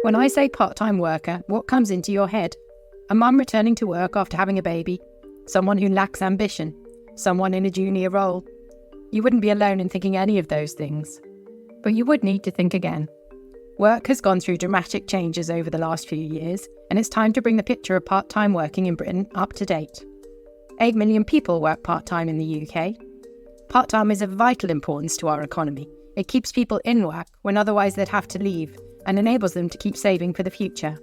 When I say part-time worker, what comes into your head? A mum returning to work after having a baby? Someone who lacks ambition? Someone in a junior role? You wouldn't be alone in thinking any of those things. But you would need to think again. Work has gone through dramatic changes over the last few years, and it's time to bring the picture of part-time working in Britain up to date. 8 million people work part-time in the UK. Part-time is of vital importance to our economy. It keeps people in work when otherwise they'd have to leave, and enables them to keep saving for the future.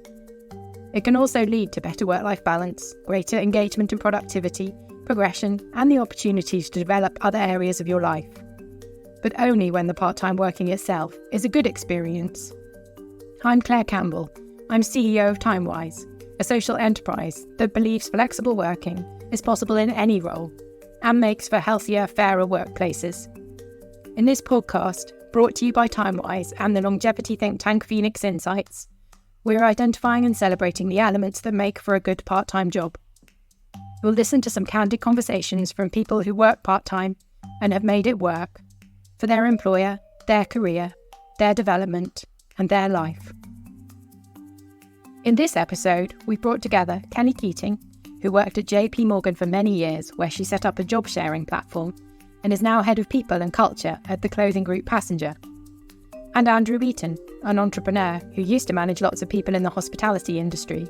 It can also lead to better work-life balance, greater engagement and productivity, progression, and the opportunity to develop other areas of your life. But only when the part-time working itself is a good experience. I'm Claire Campbell. I'm CEO of TimeWise, a social enterprise that believes flexible working is possible in any role and makes for healthier, fairer workplaces. In this podcast, brought to you by TimeWise and the longevity think tank Phoenix Insights, we're identifying and celebrating the elements that make for a good part-time job. We'll listen to some candid conversations from people who work part-time and have made it work for their employer, their career, their development, and their life. In this episode, we've brought together Kelly Keating, who worked at JP Morgan for many years, where she set up a job-sharing platform and is now head of people and culture at the clothing group Passenger. And Andrew Eaton, an entrepreneur who used to manage lots of people in the hospitality industry,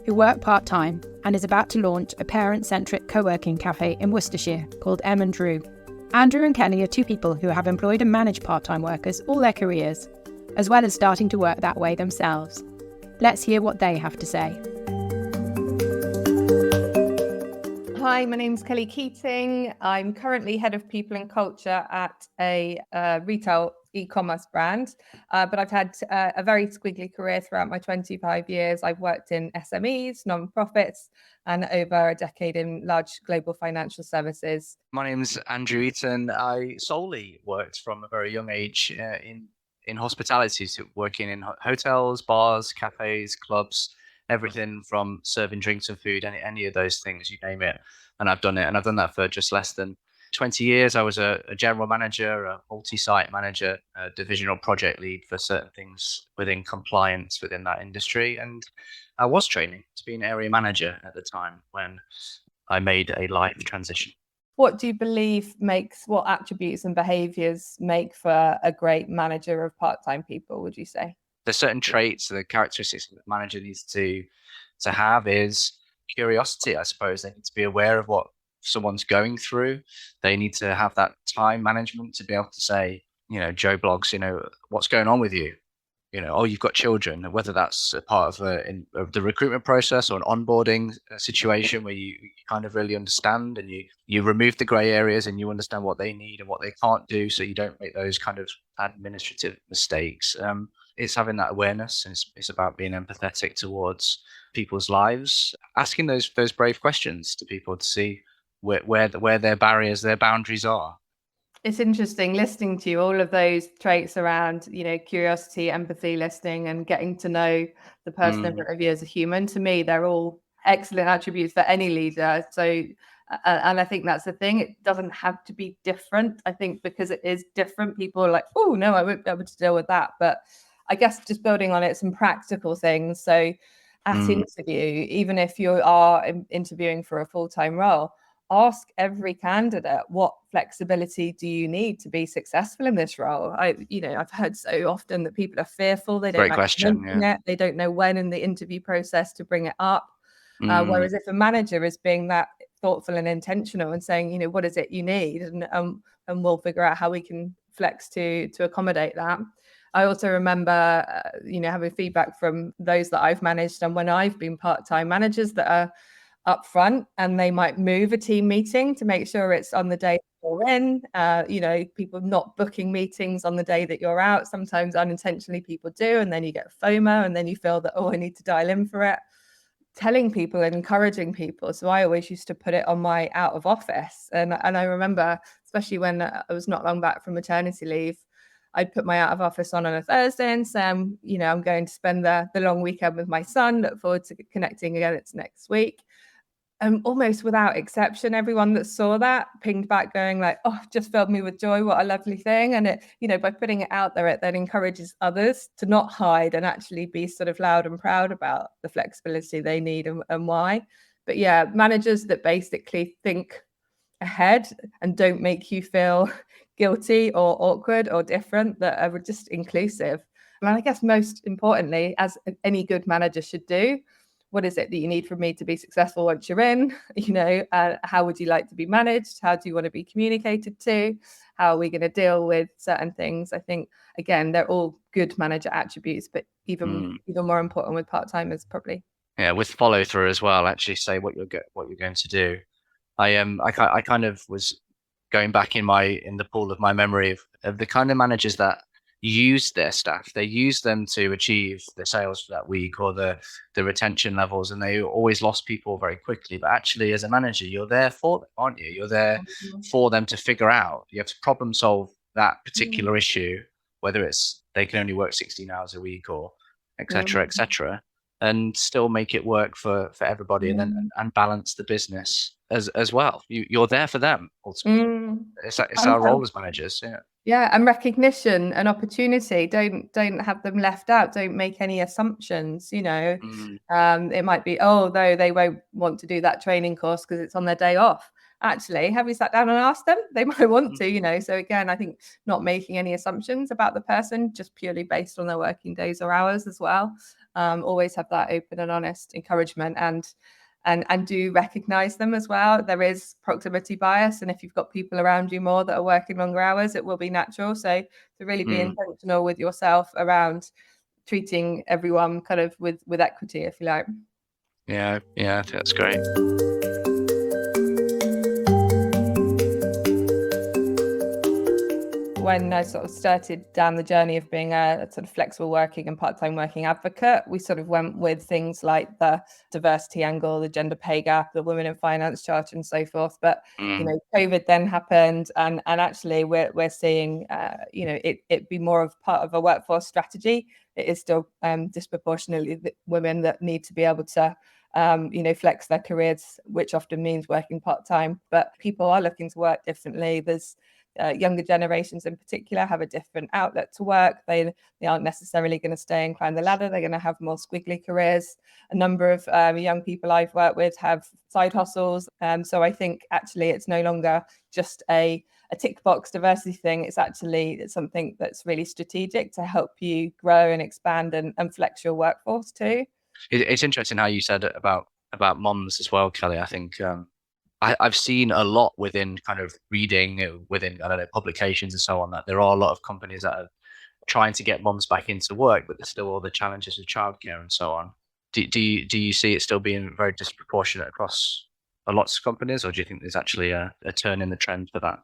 who worked part-time and is about to launch a parent-centric co-working cafe in Worcestershire called E02. Andrew and Kelly are two people who have employed and managed part-time workers all their careers, as well as starting to work that way themselves. Let's hear what they have to say. Hi, my name's Kelly Keating. I'm currently head of people and culture at a retail e-commerce brand, but I've had a very squiggly career throughout my 25 years. I've worked in SMEs, non-profits, and over a decade in large global financial services. My name's Andrew Eaton. I solely worked from a very young age in hospitality, so working in hotels, bars, cafes, clubs, everything from serving drinks and food, any of those things, you name it. And I've done it. And I've done that for just less than 20 years. I was a general manager, a multi-site manager, a divisional project lead for certain things within compliance within that industry. And I was training to be an area manager at the time when I made a life transition. What do you believe what attributes and behaviours make for a great manager of part-time people, would you say? There's certain traits, the characteristics that the manager needs to have is curiosity, I suppose. They need to be aware of what someone's going through. They need to have that time management to be able to say, Joe Blogs, what's going on with you? Oh, you've got children, whether that's a part of the recruitment process or an onboarding situation where you kind of really understand and you remove the grey areas and you understand what they need and what they can't do, so you don't make those kind of administrative mistakes. It's having that awareness, and it's about being empathetic towards people's lives, asking those brave questions to people to see where their barriers, their boundaries are. It's interesting listening to you, all of those traits around, curiosity, empathy, listening, and getting to know the person in front of you as a human. To me, they're all excellent attributes for any leader. So, and I think that's the thing. It doesn't have to be different. I think because it is different, people are like, oh, no, I won't be able to deal with that. But I guess just building on it, some practical things. So at interview, even if you are interviewing for a full-time role, ask every candidate, what flexibility do you need to be successful in this role? I've heard so often that people are fearful. They don't it. They don't know when in the interview process to bring it up. Whereas if a manager is being that thoughtful and intentional and saying, what is it you need? And we'll figure out how we can flex to accommodate that. I also remember, having feedback from those that I've managed and when I've been part-time managers that are up front and they might move a team meeting to make sure it's on the day you're in, people not booking meetings on the day that you're out. Sometimes unintentionally people do, and then you get FOMO and then you feel that, I need to dial in for it. Telling people and encouraging people. So I always used to put it on my out of office. And I remember, especially when I was not long back from maternity leave, I'd put my out of office on a Thursday and say, I'm going to spend the long weekend with my son. Look forward to connecting again. It's next week. almost without exception, everyone that saw that pinged back going like, oh, just filled me with joy. What a lovely thing. And it, by putting it out there, it then encourages others to not hide and actually be sort of loud and proud about the flexibility they need and why. But yeah, managers that basically think ahead and don't make you feel guilty or awkward or different, that are just inclusive. And I guess most importantly, as any good manager should do, what is it that you need from me to be successful once you're in? How would you like to be managed? How do you want to be communicated to? How are we going to deal with certain things? I think, again, they're all good manager attributes, but even more important with part-timers probably. Yeah, with follow through as well. Actually, say what you're going to do. I kind of was going back in the pool of my memory of the kind of managers that use their staff. They use them to achieve the sales for that week or the retention levels, and they always lost people very quickly. But actually, as a manager, you're there for them, aren't you? You're there for them to figure out. You have to problem solve that particular issue, whether it's they can only work 16 hours a week or et cetera, and still make it work for everybody, and then and balance the business as well. You're there for them ultimately. It's our role as managers. Yeah, and recognition and opportunity. Don't have them left out. Don't make any assumptions. It might be, though they won't want to do that training course because it's on their day off. Actually, have you sat down and asked them? They might want to. So again, I think not making any assumptions about the person just purely based on their working days or hours as well. Always have that open and honest encouragement, and do recognize them as well. There is proximity bias, and if you've got people around you more that are working longer hours, it will be natural. So to really be intentional with yourself around treating everyone kind of with equity, if you like. Yeah, that's great. When I sort of started down the journey of being a sort of flexible working and part-time working advocate, we sort of went with things like the diversity angle, the gender pay gap, the Women in Finance Charter and so forth. But, COVID then happened, and actually we're seeing, it be more of part of a workforce strategy. It is still disproportionately the women that need to be able to flex their careers, which often means working part-time. But people are looking to work differently. There's younger generations in particular have a different outlet to work. They aren't necessarily going to stay and climb the ladder. They're going to have more squiggly careers. A number of young people I've worked with have side hustles. So I think actually it's no longer just a tick box diversity thing. It's something that's really strategic to help you grow and expand and flex your workforce too. It's interesting how you said it about moms as well, Kelly. I think I've seen a lot within kind of reading, within, I don't know, publications and so on, that there are a lot of companies that are trying to get moms back into work, but there's still all the challenges with childcare and so on. Do you see it still being very disproportionate across a lot of companies, or do you think there's actually a turn in the trend for that?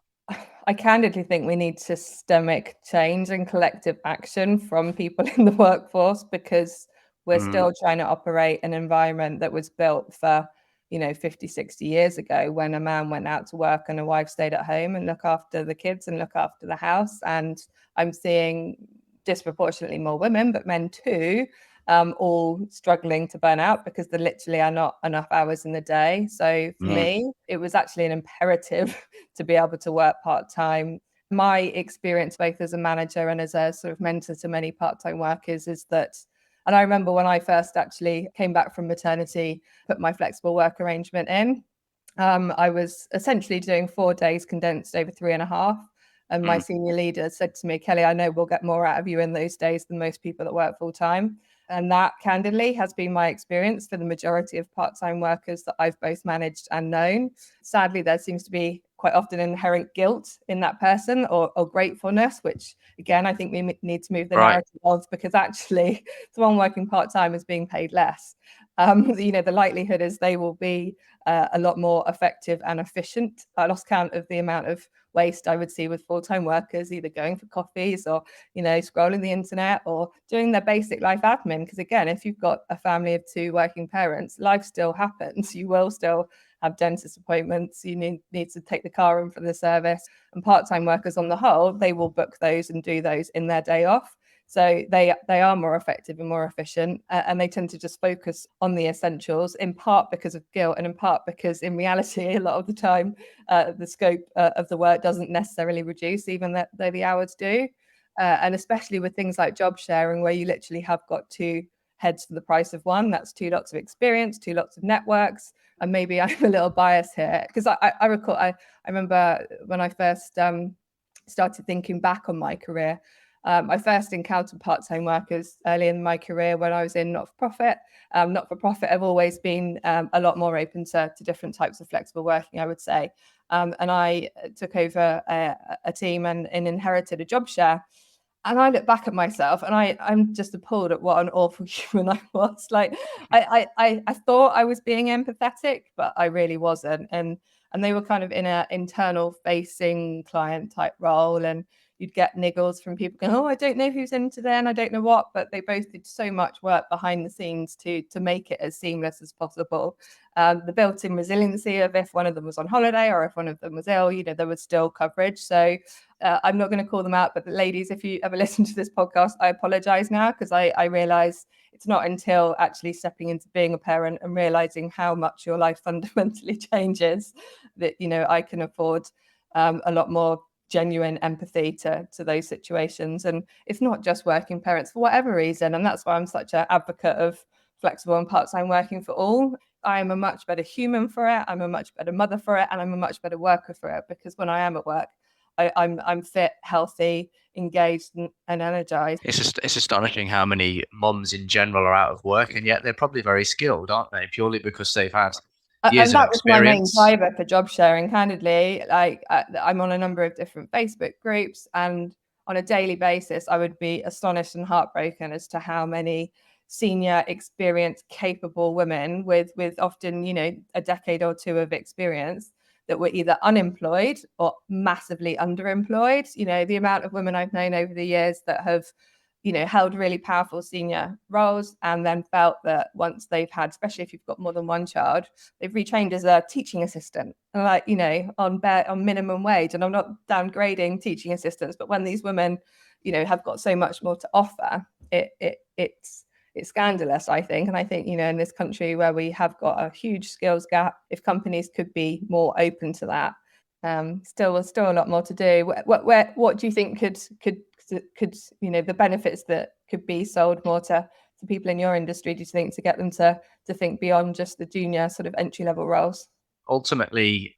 I candidly think we need systemic change and collective action from people in the workforce, because we're still trying to operate an environment that was built for 50, 60 years ago, when a man went out to work and a wife stayed at home and look after the kids and look after the house. And I'm seeing disproportionately more women, but men too, all struggling to burn out because there literally are not enough hours in the day. So for me, it was actually an imperative to be able to work part-time. My experience, both as a manager and as a sort of mentor to many part-time workers, is that, and I remember when I first actually came back from maternity, put my flexible work arrangement in, I was essentially doing 4 days condensed over 3.5. And my senior leader said to me, Kelly, I know we'll get more out of you in those days than most people that work full time. And that candidly has been my experience for the majority of part-time workers that I've both managed and known. Sadly, there seems to be quite often inherent guilt in that person, or gratefulness, which again, I think we need to move the narrative of, because actually someone working part-time is being paid less. The likelihood is they will be a lot more effective and efficient. I lost count of the amount of waste I would see with full-time workers, either going for coffees or, scrolling the internet or doing their basic life admin. Because again, if you've got a family of 2 working parents, life still happens. You will still have dentist appointments. You need to take the car in for the service. And part-time workers on the whole, they will book those and do those in their day off. So they are more effective and more efficient, and they tend to just focus on the essentials, in part because of guilt and in part because in reality, a lot of the time, the scope of the work doesn't necessarily reduce, even though the hours do. And especially with things like job sharing, where you literally have got two heads for the price of one. That's two lots of experience, two lots of networks. And maybe I'm a little biased here because I recall, I remember when I first started thinking back on my career, I first encountered part-time workers early in my career when I was in not-for-profit. Not-for-profit have always been a lot more open to different types of flexible working, I would say. And I took over a team and inherited a job share. And I look back at myself and I'm just appalled at what an awful human I was. Like I thought I was being empathetic, but I really wasn't. And they were kind of in an internal facing client type role. And you'd get niggles from people going, oh, I don't know who's in today and I don't know what, but they both did so much work behind the scenes to make it as seamless as possible. The built-in resiliency of if one of them was on holiday or if one of them was ill, there was still coverage. So I'm not going to call them out, but the ladies, if you ever listen to this podcast, I apologize now because I realize it's not until actually stepping into being a parent and realizing how much your life fundamentally changes that, I can afford a lot more genuine empathy to those situations. And it's not just working parents for whatever reason. And that's why I'm such an advocate of flexible and part-time working for all. I'm a much better human for it. I'm a much better mother for it. And I'm a much better worker for it, because when I am at work, I'm fit, healthy, engaged and energized. It's astonishing how many mums in general are out of work, and yet they're probably very skilled, aren't they? Purely because they've had years and that of was my main experience. driver for job sharing, candidly. Like I'm on a number of different Facebook groups, and on a daily basis, I would be astonished and heartbroken as to how many senior, experienced, capable women with often, a decade or two of experience that were either unemployed or massively underemployed. The amount of women I've known over the years that have, held really powerful senior roles and then felt that once they've had, especially if you've got more than one child, they've retrained as a teaching assistant, and on minimum wage. And I'm not downgrading teaching assistants, but when these women, have got so much more to offer, it's scandalous, I think. And I think, in this country where we have got a huge skills gap, if companies could be more open to that, still a lot more to do. What do you think could the benefits that could be sold more to people in your industry, do you think, to get them to think beyond just the junior sort of entry level roles? Ultimately,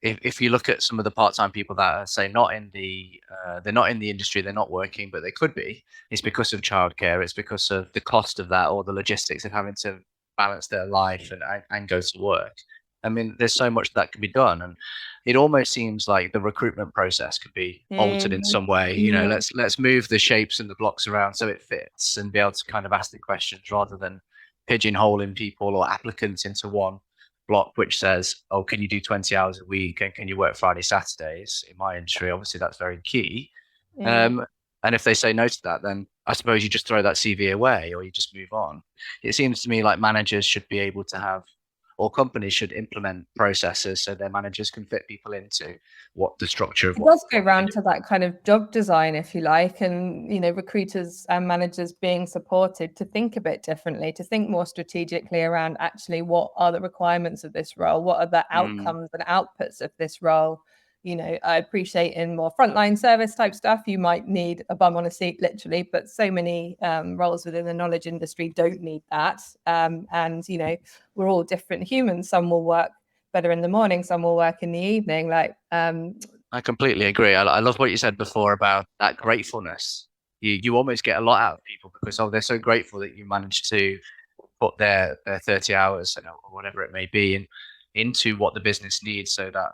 if you look at some of the part-time people that are, say, they're not in the industry, they're not working, but they could be, it's because of childcare, it's because of the cost of that or the logistics of having to balance their life and go to work. I mean, there's so much that can be done, and it almost seems like the recruitment process could be altered in some way. Let's move the shapes and the blocks around so it fits, and be able to kind of ask the questions rather than pigeonholing people or applicants into one block which says, oh, can you do 20 hours a week and can you work Friday, Saturdays? In my industry, obviously that's very key. And if they say no to that, then I suppose you just throw that CV away or you just move on. It seems to me like managers should be able to have, or companies should implement processes so their managers can fit people into what the structure of it does go round to that kind of job design, if you like, and recruiters and managers being supported to think a bit differently, to think more strategically around actually what are the requirements of this role, what are the outcomes and outputs of this role. I appreciate in more frontline service type stuff, you might need a bum on a seat, literally, but so many roles within the knowledge industry don't need that. And, we're all different humans. Some will work better in the morning, some will work in the evening. I completely agree. I love what you said before about that gratefulness. You almost get a lot out of people because, they're so grateful that you managed to put their 30 hours or whatever it may be into what the business needs, so that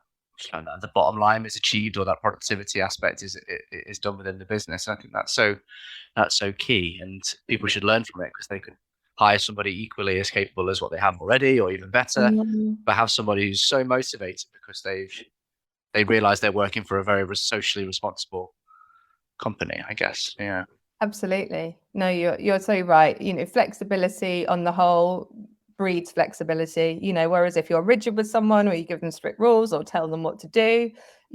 the bottom line is achieved or that productivity aspect is done within the business. And I think that's so key, and people should learn from it because they could hire somebody equally as capable as what they have already or even better, but have somebody who's so motivated because they realize they're working for a very socially responsible company, I guess. Yeah, absolutely. No, you're so right. Flexibility on the whole breeds flexibility, whereas if you're rigid with someone or you give them strict rules or tell them what to do,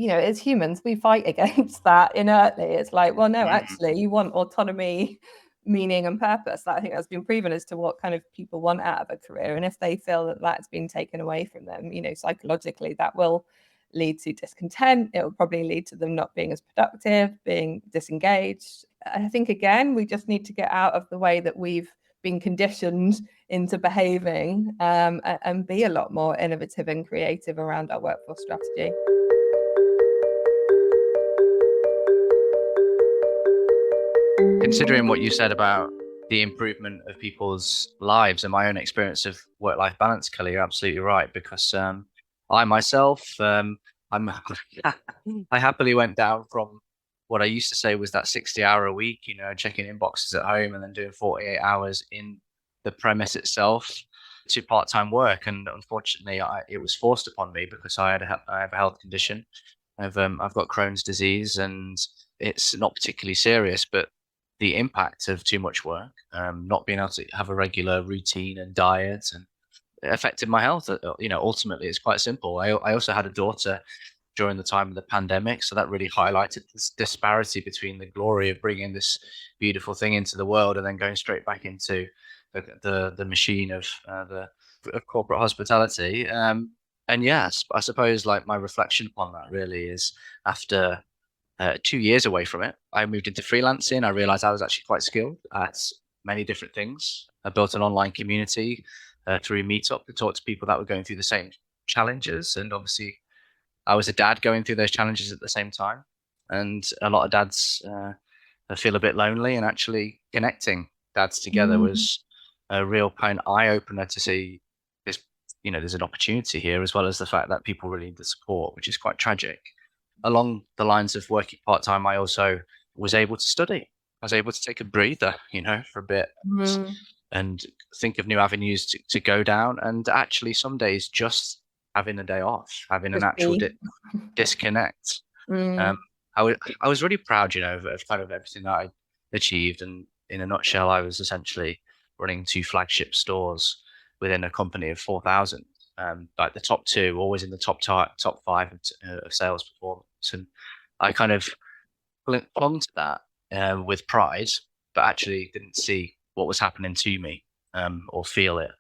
as humans, we fight against that inertly. It's like, well, no, actually, you want autonomy, meaning and purpose. I think that's been proven as to what kind of people want out of a career. And if they feel that that's been taken away from them, psychologically, that will lead to discontent. It will probably lead to them not being as productive, being disengaged. I think, again, we just need to get out of the way that we've been conditioned into behaving, and be a lot more innovative and creative around our workforce strategy. Considering what you said about the improvement of people's lives and my own experience of work-life balance, Kelly, you're absolutely right. Because I myself, I happily went down from what I used to say was that 60-hour a week, checking inboxes at home and then doing 48 hours in the premise itself, to part-time work. And unfortunately, it was forced upon me because I have a health condition. I've got Crohn's disease, and it's not particularly serious, but the impact of too much work, not being able to have a regular routine and diet, and it affected my health. Ultimately, it's quite simple. I also had a daughter during the time of the pandemic, so that really highlighted this disparity between the glory of bringing this beautiful thing into the world and then going straight back into the machine of corporate hospitality. And yes, I suppose like my reflection upon that really is, after 2 years away from it, I moved into freelancing. I realized I was actually quite skilled at many different things. I built an online community through Meetup to talk to people that were going through the same challenges. And obviously, I was a dad going through those challenges at the same time. And a lot of dads feel a bit lonely, and actually connecting dads together was a real kind of eye opener to see this, there's an opportunity here, as well as the fact that people really need the support, which is quite tragic. Along the lines of working part-time, I also was able to study. I was able to take a breather, for a bit, and think of new avenues to go down. And actually, some days just having a day off, having an actual disconnect. I was really proud, of kind of everything that I achieved. And in a nutshell, I was essentially running 2 flagship stores within a company of 4,000. Like the top 2, always in the top 5 of sales performance. And I kind of clung to that with pride, but actually didn't see what was happening to me, or feel it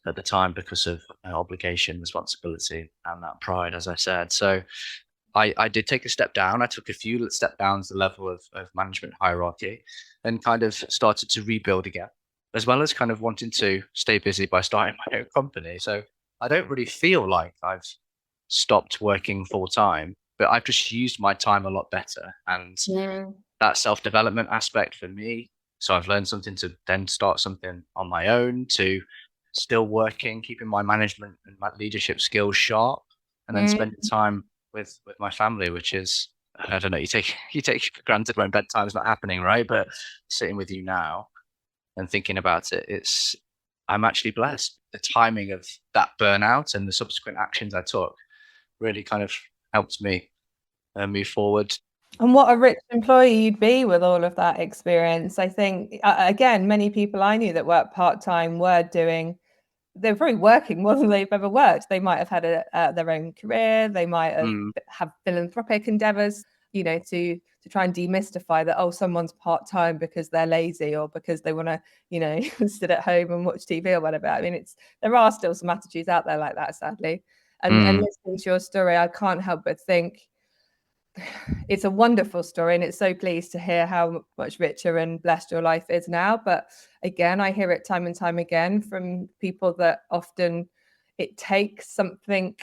at the time, because of obligation, responsibility, and that pride, as I said. So I did take a step down. I took a few step downs the level of management hierarchy, and kind of started to rebuild again, as well as kind of wanting to stay busy by starting my own company. So I don't really feel like I've stopped working full time, but I've just used my time a lot better. And that self-development aspect for me. So I've learned something to then start something on my own, to still working, keeping my management and my leadership skills sharp, and then spending time with my family, which is, I don't know, you take for granted when bedtime's not happening, right? But sitting with you now and thinking about it, I'm actually blessed. The timing of that burnout and the subsequent actions I took really kind of helped me move forward. And what a rich employee you'd be with all of that experience. I think, again, many people I knew that worked part-time they're probably working more than they've ever worked. They might have had their own career. They might have philanthropic endeavors, to try and demystify that, someone's part-time because they're lazy, or because they want to, sit at home and watch TV or whatever. I mean, there are still some attitudes out there like that, sadly. And listening to your story, I can't help but think it's a wonderful story, and it's so pleased to hear how much richer and blessed your life is now. But again, I hear it time and time again from people that often it takes something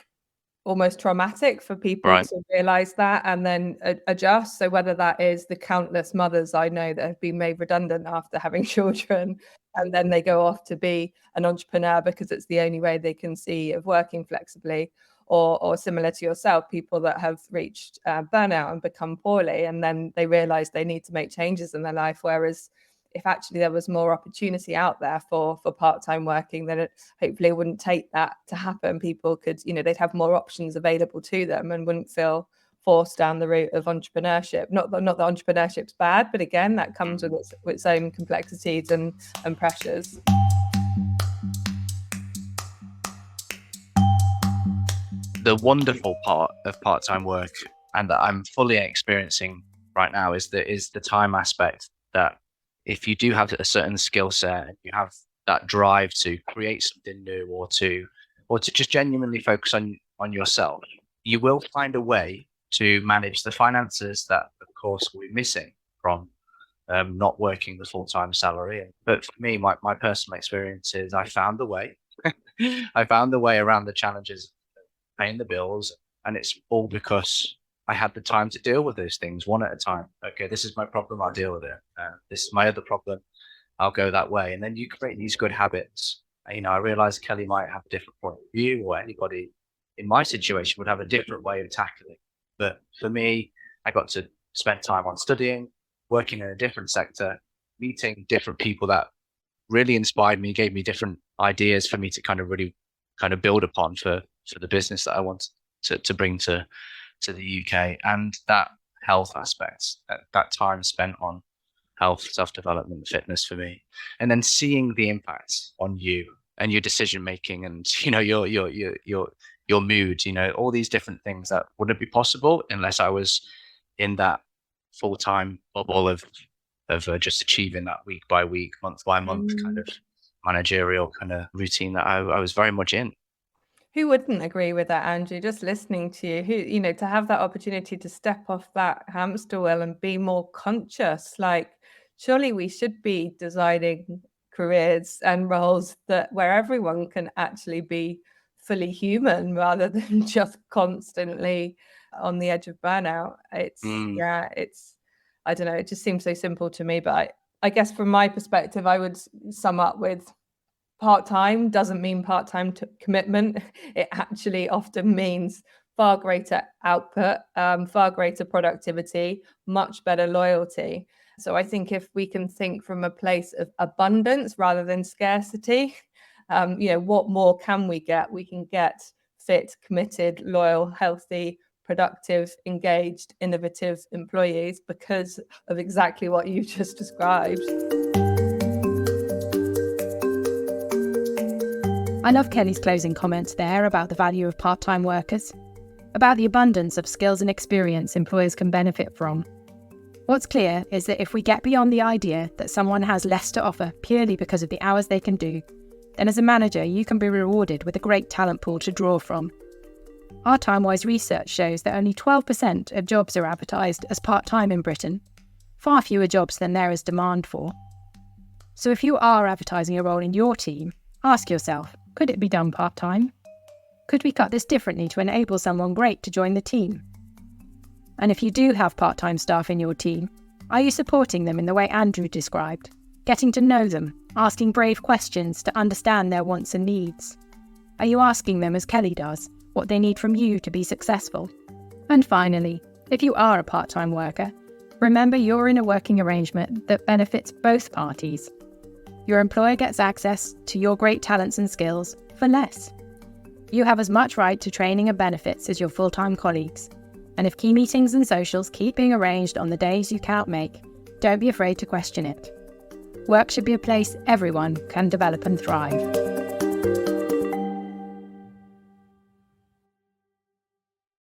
almost traumatic for people to realize that and then adjust. So whether that is the countless mothers I know that have been made redundant after having children, and then they go off to be an entrepreneur because it's the only way they can see of working flexibly, or similar to yourself, people that have reached burnout and become poorly, and then they realize they need to make changes in their life. Whereas if actually there was more opportunity out there for part-time working, then hopefully it wouldn't take that to happen. People could, they'd have more options available to them and wouldn't feel forced down the route of entrepreneurship. Not that entrepreneurship's bad, but again, that comes with its own complexities and pressures. The wonderful part of part-time work, and that I'm fully experiencing right now is the time aspect, that if you do have a certain skill set and you have that drive to create something new, or to just genuinely focus on yourself, you will find a way to manage the finances that, of course, we're missing from not working the full-time salary. But for me, my personal experience is I found the way. I found the way around the challenges of paying the bills, and it's all because I had the time to deal with those things one at a time. Okay, this is my problem, I'll deal with it. This is my other problem, I'll go that way. And then you create these good habits. I realize Kelly might have a different point of view, or anybody in my situation would have a different way of tackling. But for me, I got to spend time on studying, working in a different sector, meeting different people that really inspired me, gave me different ideas for me to really build upon for the business that I want to bring to the UK. And that health aspect, that time spent on health, self-development, fitness for me, and then seeing the impact on you and your decision making, and your mood, all these different things that wouldn't be possible unless I was in that full-time bubble of just achieving that week by week, month by month kind of managerial kind of routine that I was very much in. Who wouldn't agree with that, Andrew? Just listening to you, to have that opportunity to step off that hamster wheel and be more conscious. Like, surely we should be designing careers and roles where everyone can actually be fully human, rather than just constantly on the edge of burnout. It's I don't know, it just seems so simple to me. But I guess from my perspective, I would sum up with, part-time doesn't mean part-time commitment. It actually often means far greater output, far greater productivity, much better loyalty. So I think if we can think from a place of abundance rather than scarcity, what more can we get? We can get fit, committed, loyal, healthy, productive, engaged, innovative employees because of exactly what you've just described. I love Kelly's closing comments there about the value of part-time workers, about the abundance of skills and experience employers can benefit from. What's clear is that if we get beyond the idea that someone has less to offer purely because of the hours they can do, then as a manager you can be rewarded with a great talent pool to draw from. Our TimeWise research shows that only 12% of jobs are advertised as part-time in Britain, far fewer jobs than there is demand for. So if you are advertising a role in your team, ask yourself, could it be done part-time? Could we cut this differently to enable someone great to join the team? And if you do have part-time staff in your team, are you supporting them in the way Andrew described, getting to know them, asking brave questions to understand their wants and needs? Are you asking them, as Kelly does, what they need from you to be successful? And finally, if you are a part-time worker, remember you're in a working arrangement that benefits both parties. Your employer gets access to your great talents and skills for less. You have as much right to training and benefits as your full-time colleagues. And if key meetings and socials keep being arranged on the days you can't make, don't be afraid to question it. Work should be a place everyone can develop and thrive.